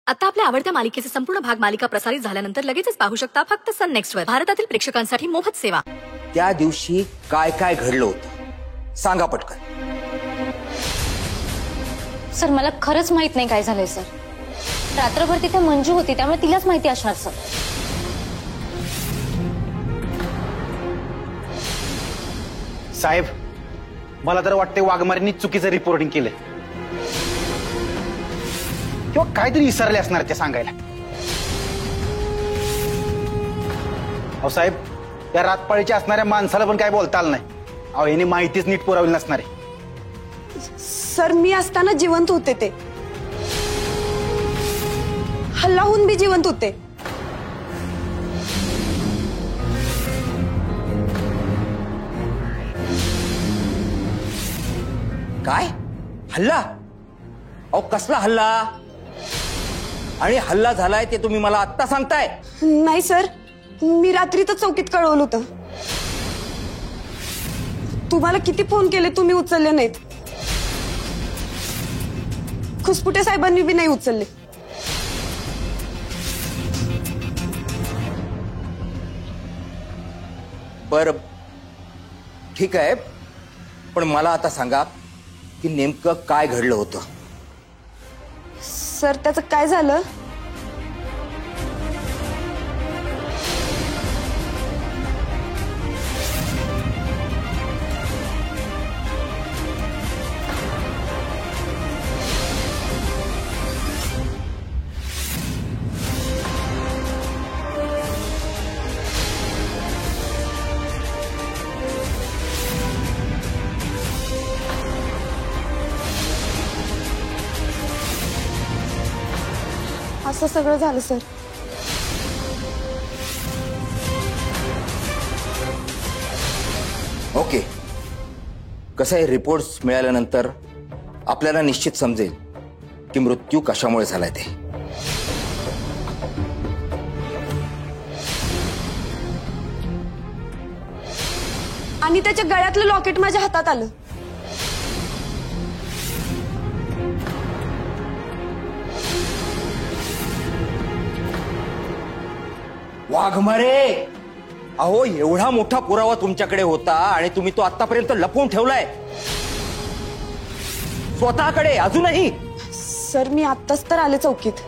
आता आपल्या आवडत्या मालिकेचे संपूर्ण भाग मालिका प्रसारित झाल्यानंतर लगेचच पाहू शकता फक्त सन नेक्स्ट वर. भारतातील प्रेक्षकांसाठी मोफत सेवा. त्या दिवशी काय काय घडलं होतं सांगा पटकन. सर मला खरंच माहित नाही काय झालंय सर. रात्रभर तिथे मंजू होती त्यामुळे तिलाच माहिती असणार सर. साहेब मला तर वाटते वाघमारींनी चुकीचं रिपोर्टिंग केलंय किंवा काहीतरी विसरले असणार ते सांगायला. अहो साहेब त्या रातपाळीच्या असणाऱ्या माणसाला पण काय बोलता आलं नाही. अहो यांनी माहितीच नीट पुरवली नसणार आहे. सर मी असताना जिवंत होते ते. हल्ला होऊन बी जिवंत होते. काय हल्ला? अहो कसला हल्ला? आणि हल्ला झालाय ते तुम्ही मला आत्ता सांगताय? नाही सर मी रात्री तर चौकीत कळवलं होतं. तुम्हाला किती फोन केले तुम्ही उचलले नाहीत. खुसपुटे साहेबांनी बी नाही उचलले. बर ठीक आहे पण मला आता सांगा की नेमकं काय घडलं होतं. सर त्याचं काय झालं? असं सगळं झालं सर. ओके कसं आहे रिपोर्ट्स मिळाल्यानंतर आपल्याला निश्चित समजेल की मृत्यू कशामुळे झालाय ते. आणि त्याच्या गळ्यातलं लॉकेट माझ्या हातात आलं. वाघमारे अहो एवढा मोठा पुरावा तुमच्याकडे होता आणि तुम्ही तो आतापर्यंत लपवून ठेवलाय स्वतःकडे अजूनही. सर मी आत्ताच तर आले चौकीत.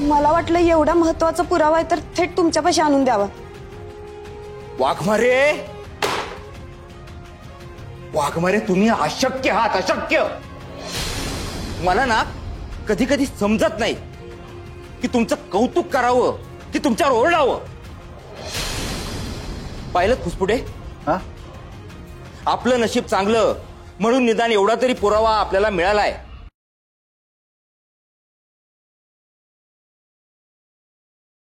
मला वाटलं एवढा महत्वाचा पुरावा आहे तर थेट तुमच्यापाशी आणून द्यावा. वाघमारे वाघमारे तुम्ही अशक्य आहात अशक्य. मला ना कधी कधी समजत नाही की तुमचं कौतुक करावं की तुमच्यावर ओरडावं. पाहिलं खुसपुटे आपलं नशीब चांगलं म्हणून निदान एवढा तरी पुरावा आपल्याला मिळालाय.